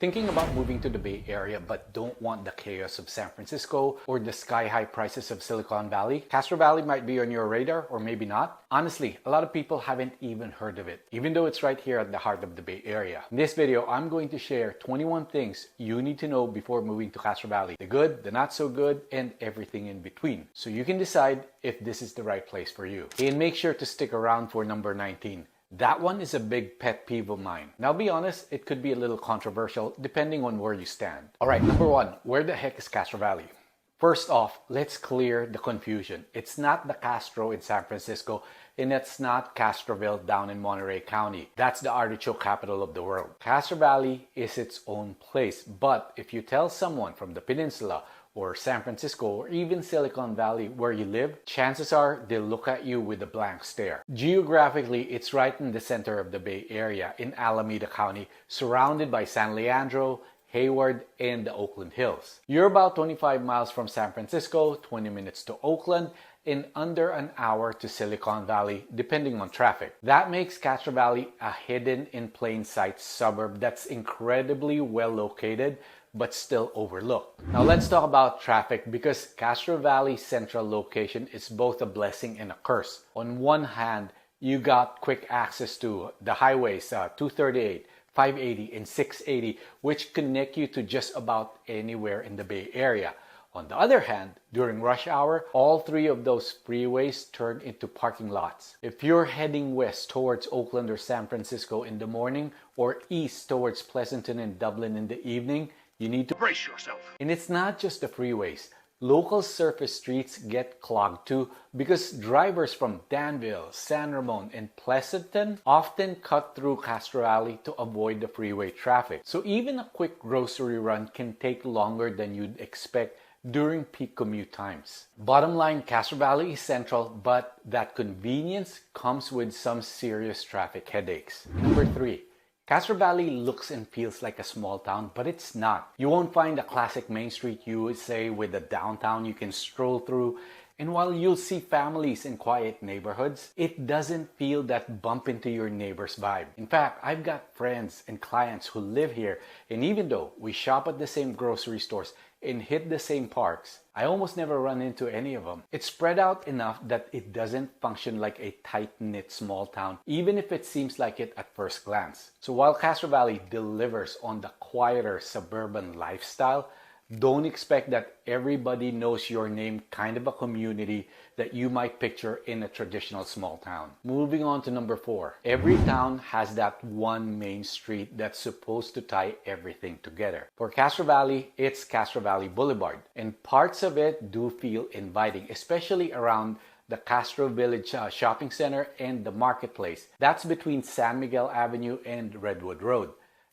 Thinking about moving to the Bay Area but don't want the chaos of San Francisco or the sky-high prices of Silicon Valley? Castro Valley might be on your radar or maybe not. Honestly, a lot of people haven't even heard of it, even though it's right here at the heart of the Bay Area. In this video, I'm going to share 21 things you need to know before moving to Castro Valley. The good, the not so good, and everything in between. So you can decide if this is the right place for you. And make sure to stick around for number 19. That one is a big pet peeve of mine. Now, be honest, it could be a little controversial depending on where you stand. All right, number one, where the heck is Castro Valley? First off, let's clear the confusion. It's not the Castro in San Francisco, and it's not Castroville down in Monterey County. That's the artichoke capital of the world. Castro Valley is its own place, but if you tell someone from the peninsula or San Francisco or even Silicon Valley where you live, chances are they'll look at you with a blank stare. Geographically, it's right in the center of the Bay Area in Alameda County, surrounded by San Leandro, Hayward, and the Oakland Hills. You're about 25 miles from San Francisco, 20 minutes to Oakland, and under an hour to Silicon Valley, depending on traffic. That makes Castro Valley a hidden in plain sight suburb that's incredibly well located but still overlooked. Now let's talk about traffic, because Castro Valley's central location is both a blessing and a curse. On one hand, you got quick access to the highways 238, 580, and 680, which connect you to just about anywhere in the Bay Area. On the other hand, during rush hour, all three of those freeways turn into parking lots. If you're heading west towards Oakland or San Francisco in the morning, or east towards Pleasanton and Dublin in the evening, you need to brace yourself. And it's not just the freeways. Local surface streets get clogged too, because drivers from Danville, San Ramon, and Pleasanton often cut through Castro Valley to avoid the freeway traffic. So even a quick grocery run can take longer than you'd expect during peak commute times. Bottom line, Castro Valley is central, but that convenience comes with some serious traffic headaches. Number 3. Castro Valley looks and feels like a small town, but it's not. You won't find a classic Main Street USA with a downtown you can stroll through. And while you'll see families in quiet neighborhoods, it doesn't feel that bump into your neighbor's vibe. In fact, I've got friends and clients who live here, and even though we shop at the same grocery stores and hit the same parks, I almost never run into any of them. It's spread out enough that it doesn't function like a tight-knit small town, even if it seems like it at first glance. So while Castro Valley delivers on the quieter suburban lifestyle, don't expect that everybody knows your name kind of a community that you might picture in a traditional small town. Moving on to number 4. Every town has that one main street that's supposed to tie everything together. For Castro Valley, it's Castro Valley Boulevard, and parts of it do feel inviting, especially around the Castro Village Shopping Center and the Marketplace. That's between San Miguel Avenue and Redwood Road.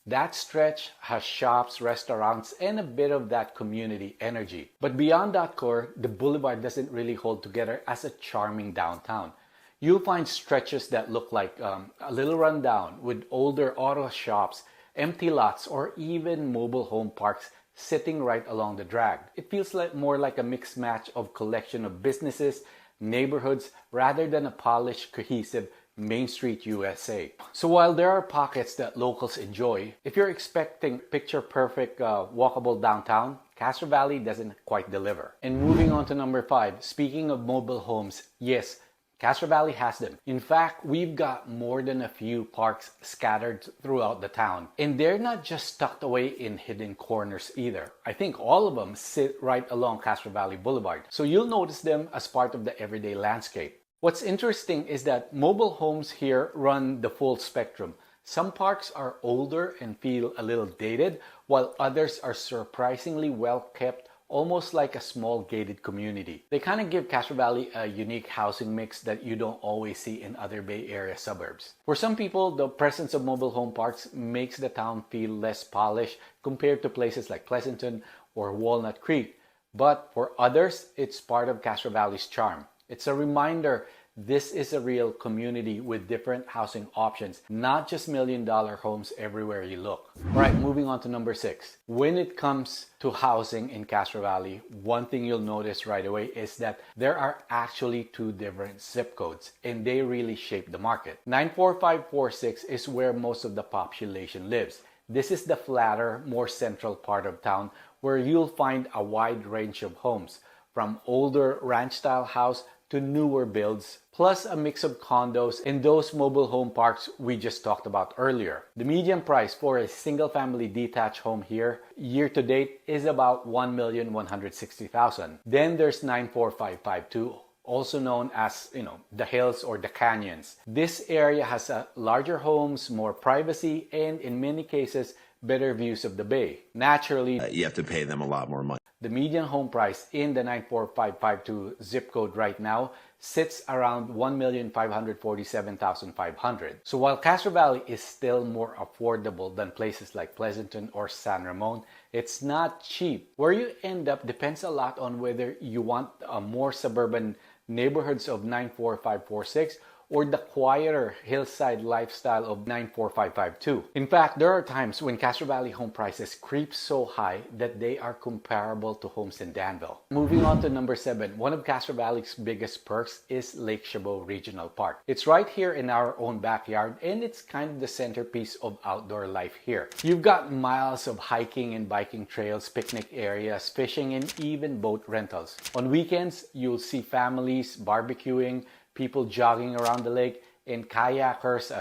That stretch has shops, restaurants, and a bit of that community energy. But beyond that core, the boulevard doesn't really hold together as a charming downtown. You'll find stretches that look like a little rundown, with older auto shops, empty lots, or even mobile home parks sitting right along the drag. It feels like more like a mixed match of collection of businesses, neighborhoods, rather than a polished, cohesive Main Street USA. So while there are pockets that locals enjoy, if you're expecting picture-perfect walkable downtown, Castro Valley doesn't quite deliver. And moving on to number 5, speaking of mobile homes, yes, Castro Valley has them. In fact, we've got more than a few parks scattered throughout the town. And they're not just tucked away in hidden corners either. I think all of them sit right along Castro Valley Boulevard. So you'll notice them as part of the everyday landscape. What's interesting is that mobile homes here run the full spectrum. Some parks are older and feel a little dated, while others are surprisingly well kept, almost like a small gated community. They kind of give Castro Valley a unique housing mix that you don't always see in other Bay Area suburbs. For some people, the presence of mobile home parks makes the town feel less polished compared to places like Pleasanton or Walnut Creek. But for others, it's part of Castro Valley's charm. It's a reminder this is a real community with different housing options, not just million-dollar homes everywhere you look. All right, moving on to number 6. When it comes to housing in Castro Valley, one thing you'll notice right away is that there are actually 2 different zip codes, and they really shape the market. 94546 is where most of the population lives. This is the flatter, more central part of town where you'll find a wide range of homes, from older ranch-style house to newer builds, plus a mix of condos and those mobile home parks we just talked about earlier. The median price for a single-family detached home here, year to date, is about $1,160,000. Then there's 94552, also known as, the hills or the canyons. This area has larger homes, more privacy, and in many cases, better views of the bay. Naturally, you have to pay them a lot more money. The median home price in the 94552 zip code right now sits around $1,547,500. So while Castro Valley is still more affordable than places like Pleasanton or San Ramon, it's not cheap. Where you end up depends a lot on whether you want a more suburban neighborhoods of 94546 or the quieter hillside lifestyle of 94552. In fact, there are times when Castro Valley home prices creep so high that they are comparable to homes in Danville. Moving on to number 7, one of Castro Valley's biggest perks is Lake Chabot Regional Park. It's right here in our own backyard, and it's kind of the centerpiece of outdoor life here. You've got miles of hiking and biking trails, picnic areas, fishing, and even boat rentals. On weekends, you'll see families barbecuing, people jogging around the lake, and kayakers,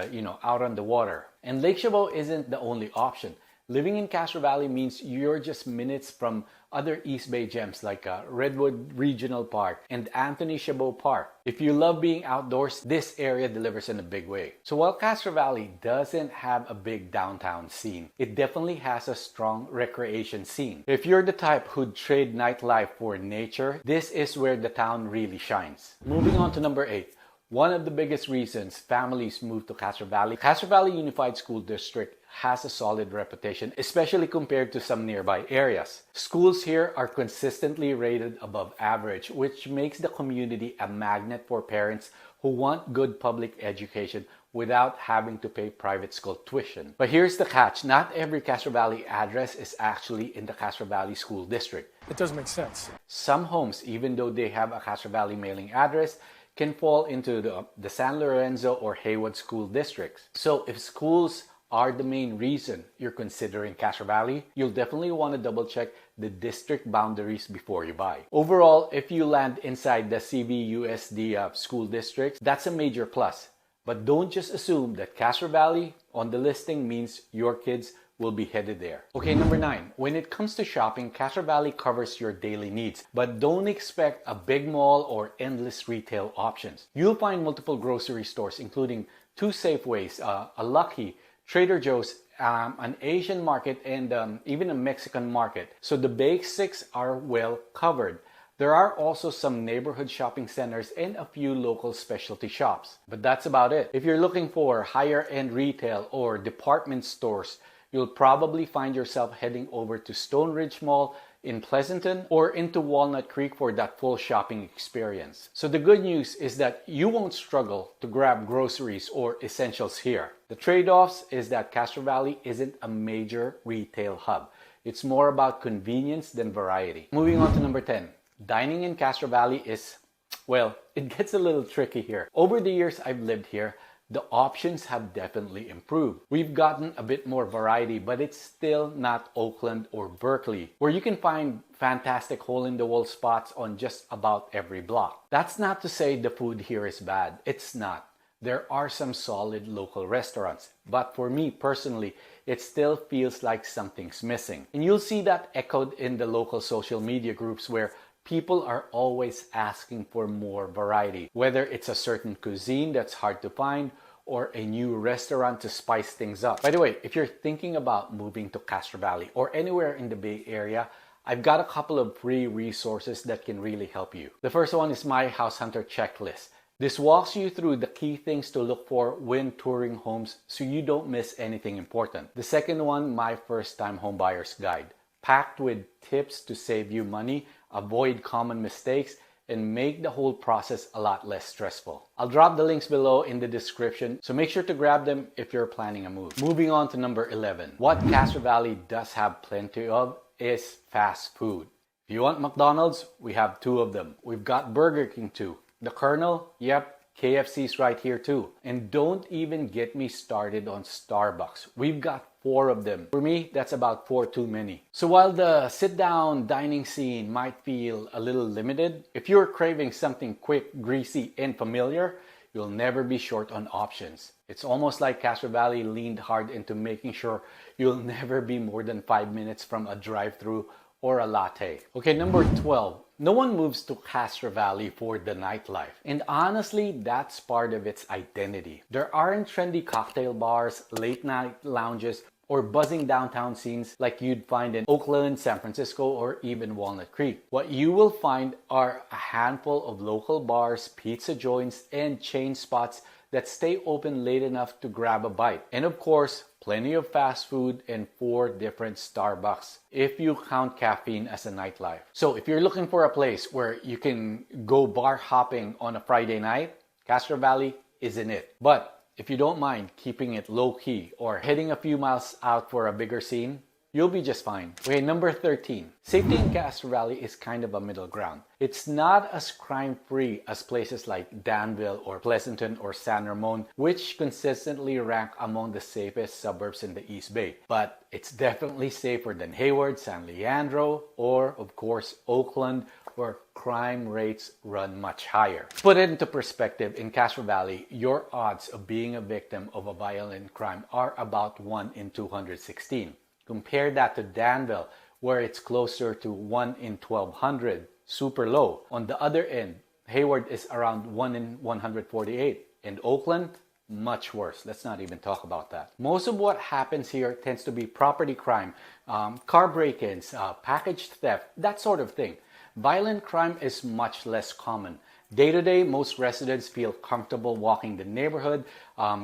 out on the water. And Lake Chabot isn't the only option. Living in Castro Valley means you're just minutes from other East Bay gems like Redwood Regional Park and Anthony Chabot Park. If you love being outdoors, this area delivers in a big way. So while Castro Valley doesn't have a big downtown scene, it definitely has a strong recreation scene. If you're the type who'd trade nightlife for nature, this is where the town really shines. Moving on to number 8. One of the biggest reasons families move to Castro Valley Unified School District has a solid reputation, especially compared to some nearby areas. Schools here are consistently rated above average, which makes the community a magnet for parents who want good public education without having to pay private school tuition. But here's the catch. Not every Castro Valley address is actually in the Castro Valley School District. It doesn't make sense. Some homes, even though they have a Castro Valley mailing address, can fall into the San Lorenzo or Haywood school districts. So if schools are the main reason you're considering Castro Valley, you'll definitely want to double check the district boundaries before you buy. Overall, if you land inside the CVUSD school districts, that's a major plus. But don't just assume that Castro Valley on the listing means your kids will be headed there. Okay, number 9. When it comes to shopping, Castro Valley covers your daily needs, but don't expect a big mall or endless retail options. You'll find multiple grocery stores, including 2 Safeways, a Lucky, Trader Joe's, an Asian market, and even a Mexican market. So the basics are well covered. There are also some neighborhood shopping centers and a few local specialty shops. But that's about it. If you're looking for higher-end retail or department stores, you'll probably find yourself heading over to Stone Ridge Mall in Pleasanton or into Walnut Creek for that full shopping experience. So the good news is that you won't struggle to grab groceries or essentials here. The trade-offs is that Castro Valley isn't a major retail hub. It's more about convenience than variety. Moving on to number 10. Dining in Castro Valley is, well, it gets a little tricky here. Over the years I've lived here, the options have definitely improved. We've gotten a bit more variety, but it's still not Oakland or Berkeley, where you can find fantastic hole-in-the-wall spots on just about every block. That's not to say the food here is bad. It's not. There are some solid local restaurants, but for me personally, it still feels like something's missing. And you'll see that echoed in the local social media groups where people are always asking for more variety, whether it's a certain cuisine that's hard to find or a new restaurant to spice things up. By the way, if you're thinking about moving to Castro Valley or anywhere in the Bay Area, I've got a couple of free resources that can really help you. The first one is my House Hunter Checklist. This walks you through the key things to look for when touring homes so you don't miss anything important. The second one, my First Time Homebuyer's Guide, packed with tips to save you money, avoid common mistakes, and make the whole process a lot less stressful. I'll drop the links below in the description, so make sure to grab them if you're planning a move. Moving on to number 11. What Castro Valley does have plenty of is fast food. If you want McDonald's, we have 2 of them. We've got Burger King too. The Colonel, yep, KFC's right here too. And don't even get me started on Starbucks. We've got 4 of them. For me, that's about 4 too many. So while the sit-down dining scene might feel a little limited, if you're craving something quick, greasy, and familiar, you'll never be short on options. It's almost like Castro Valley leaned hard into making sure you'll never be more than 5 minutes from a drive-thru or a latte. Okay, number 12. No one moves to Castro Valley for the nightlife. And honestly, that's part of its identity. There aren't trendy cocktail bars, late night lounges, or buzzing downtown scenes like you'd find in Oakland, San Francisco, or even Walnut Creek. What you will find are a handful of local bars, pizza joints, and chain spots that stay open late enough to grab a bite. And of course, plenty of fast food and 4 different Starbucks if you count caffeine as a nightlife. So if you're looking for a place where you can go bar hopping on a Friday night, Castro Valley isn't it. But if you don't mind keeping it low-key or heading a few miles out for a bigger scene, you'll be just fine. Okay, number 13. Safety in Castro Valley is kind of a middle ground. It's not as crime-free as places like Danville or Pleasanton or San Ramon, which consistently rank among the safest suburbs in the East Bay. But it's definitely safer than Hayward, San Leandro, or of course Oakland, where crime rates run much higher. To put it into perspective, in Castro Valley, your odds of being a victim of a violent crime are about 1 in 216. Compare that to Danville, where it's closer to 1 in 1200, super low. On the other end, Hayward is around 1 in 148, and Oakland, much worse. Let's not even talk about that. Most of what happens here tends to be property crime, car break-ins, package theft, that sort of thing. Violent crime is much less common. Day to day, most residents feel comfortable walking the neighborhood,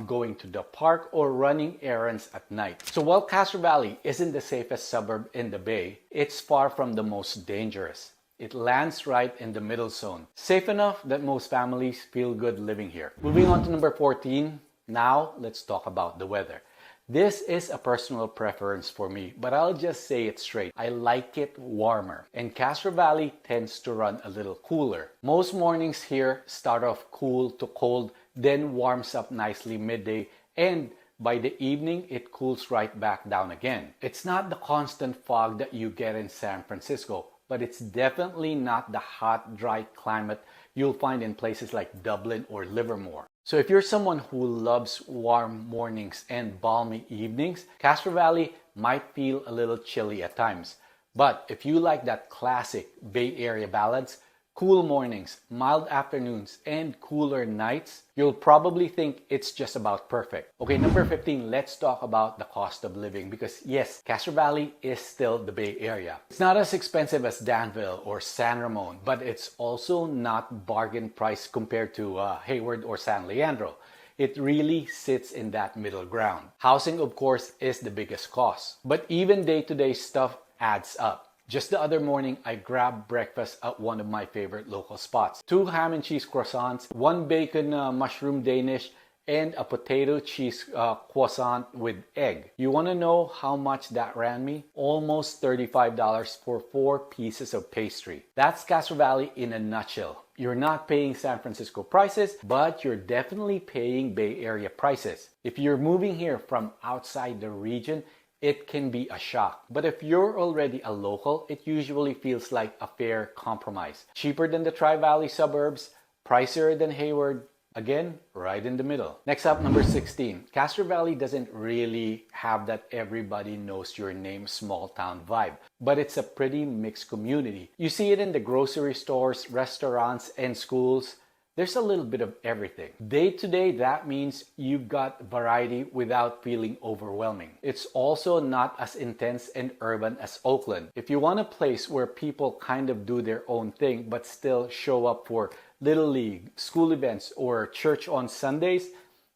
going to the park, or running errands at night. So while Castro Valley isn't the safest suburb in the Bay, it's far from the most dangerous. It lands right in the middle zone. Safe enough that most families feel good living here. Moving on to number 14, now let's talk about the weather. This is a personal preference for me, but I'll just say it straight. I like it warmer, and Castro Valley tends to run a little cooler. Most mornings here start off cool to cold, then warms up nicely midday, and by the evening, it cools right back down again. It's not the constant fog that you get in San Francisco, but it's definitely not the hot, dry climate you'll find in places like Dublin or Livermore. So if you're someone who loves warm mornings and balmy evenings, Castro Valley might feel a little chilly at times. But if you like that classic Bay Area balance, cool mornings, mild afternoons, and cooler nights, you'll probably think it's just about perfect. Okay, number 15, let's talk about the cost of living, because yes, Castro Valley is still the Bay Area. It's not as expensive as Danville or San Ramon, but it's also not bargain price compared to Hayward or San Leandro. It really sits in that middle ground. Housing, of course, is the biggest cost, but even day-to-day stuff adds up. Just the other morning, I grabbed breakfast at one of my favorite local spots. 2 ham and cheese croissants, 1 bacon mushroom Danish, and a potato cheese croissant with egg. You want to know how much that ran me? Almost $35 for 4 pieces of pastry. That's Castro Valley in a nutshell. You're not paying San Francisco prices, but you're definitely paying Bay Area prices. If you're moving here from outside the region, it can be a shock. But if you're already a local, it usually feels like a fair compromise. Cheaper than the Tri-Valley suburbs, pricier than Hayward, again, right in the middle. Next up, number 16. Castro Valley doesn't really have that everybody knows your name small town vibe, but it's a pretty mixed community. You see it in the grocery stores, restaurants, and schools. There's a little bit of everything. Day to day, that means you've got variety without feeling overwhelming. It's also not as intense and urban as Oakland. If you want a place where people kind of do their own thing but still show up for Little League, school events, or church on Sundays,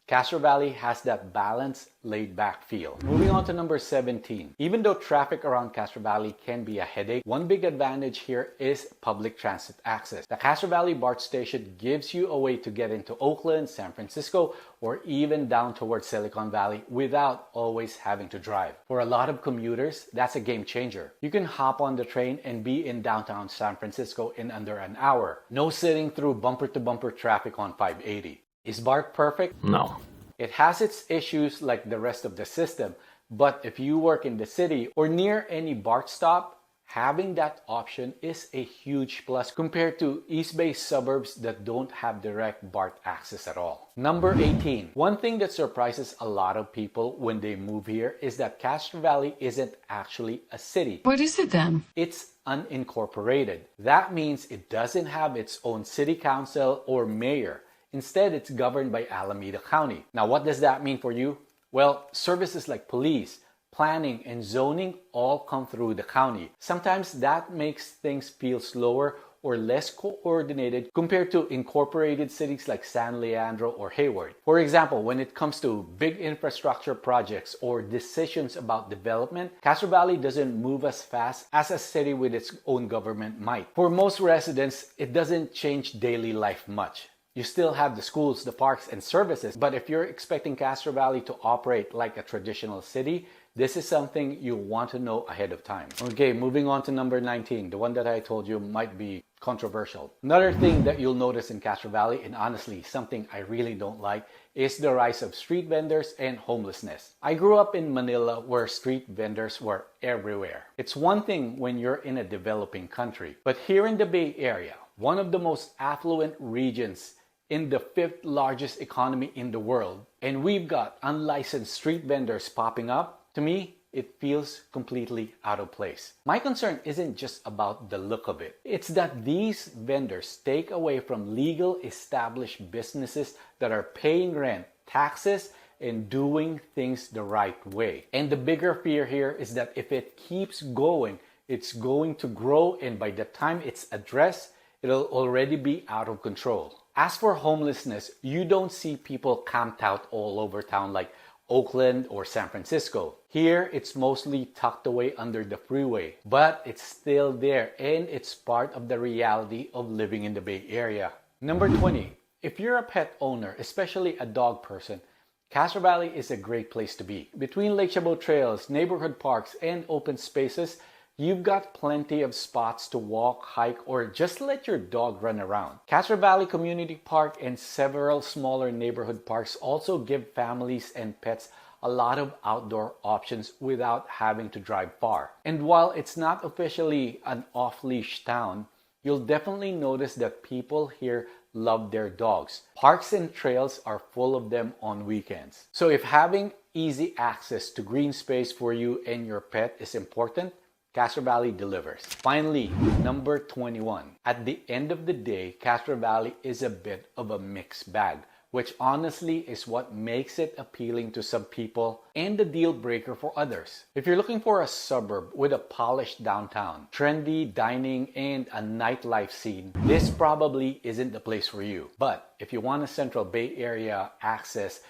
Castro Valley has that balanced, laid-back feel. Moving on to number 17. Even though traffic around Castro Valley can be a headache, one big advantage here is public transit access. The Castro Valley BART station gives you a way to get into Oakland, San Francisco, or even down towards Silicon Valley without always having to drive. For a lot of commuters, that's a game changer. You can hop on the train and be in downtown San Francisco in under an hour. No sitting through bumper-to-bumper traffic on 580. Is BART perfect? No. It has its issues like the rest of the system, But if you work in the city or near any BART stop, having that option is a huge plus compared to East Bay suburbs that don't have direct BART access at all. Number 18. One thing that surprises a lot of people when they move here is that Castro Valley isn't actually a city. What is it then? It's unincorporated. That means it doesn't have its own city council or mayor. Instead, it's governed by Alameda County. Now, what does that mean for you? Well, services like police, planning, and zoning all come through the county. Sometimes that makes things feel slower or less coordinated compared to incorporated cities like San Leandro or Hayward. For example, when it comes to big infrastructure projects or decisions about development, Castro Valley doesn't move as fast as a city with its own government might. For most residents, it doesn't change daily life much. You still have the schools, the parks, and services, but if you're expecting Castro Valley to operate like a traditional city, this is something you want to know ahead of time. Okay, moving on to number 19, the one that I told you might be controversial. Another thing that you'll notice in Castro Valley, and honestly, something I really don't like, is the rise of street vendors and homelessness. I grew up in Manila where street vendors were everywhere. It's one thing when you're in a developing country, but here in the Bay Area, one of the most affluent regions in the 5th largest economy in the world, and we've got unlicensed street vendors popping up, to me, it feels completely out of place. My concern isn't just about the look of it. It's that these vendors take away from legal established businesses that are paying rent, taxes, and doing things the right way. And the bigger fear here is that if it keeps going, it's going to grow, and by the time it's addressed, it'll already be out of control. As for homelessness, you don't see people camped out all over town like Oakland or San Francisco. Here, it's mostly tucked away under the freeway, but it's still there and it's part of the reality of living in the Bay Area. Number 20, if you're a pet owner, especially a dog person, Castro Valley is a great place to be. Between Lake Chabot trails, neighborhood parks, and open spaces, you've got plenty of spots to walk, hike, or just let your dog run around. Castro Valley Community Park and several smaller neighborhood parks also give families and pets a lot of outdoor options without having to drive far. And while it's not officially an off-leash town, you'll definitely notice that people here love their dogs. Parks and trails are full of them on weekends. So if having easy access to green space for you and your pet is important, Castro Valley delivers. Finally, number 21. At the end of the day, Castro Valley is a bit of a mixed bag, which honestly is what makes it appealing to some people and the deal breaker for others. If you're looking for a suburb with a polished downtown, trendy dining, and a nightlife scene, this probably isn't the place for you. But if you want a Central Bay Area access,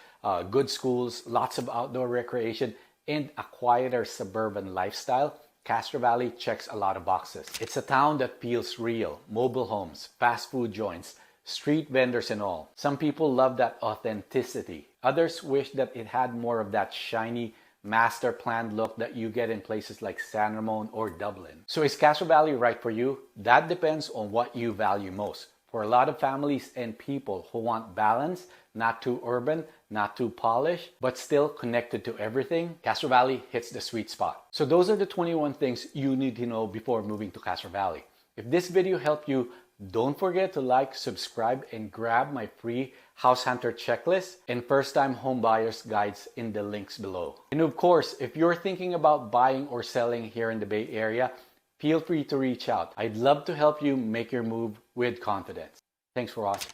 good schools, lots of outdoor recreation, and a quieter suburban lifestyle, Castro Valley checks a lot of boxes. It's a town that feels real. Mobile homes, fast food joints, street vendors and all. Some people love that authenticity. Others wish that it had more of that shiny, master planned look that you get in places like San Ramon or Dublin. So is Castro Valley right for you? That depends on what you value most. For a lot of families and people who want balance, not too urban, not too polished, but still connected to everything, Castro Valley hits the sweet spot. So those are the 21 things you need to know before moving to Castro Valley. If this video helped you, don't forget to like, subscribe, and grab my free House Hunter checklist and first-time home buyers guides in the links below. And of course, if you're thinking about buying or selling here in the Bay Area, feel free to reach out. I'd love to help you make your move with confidence. Thanks for watching.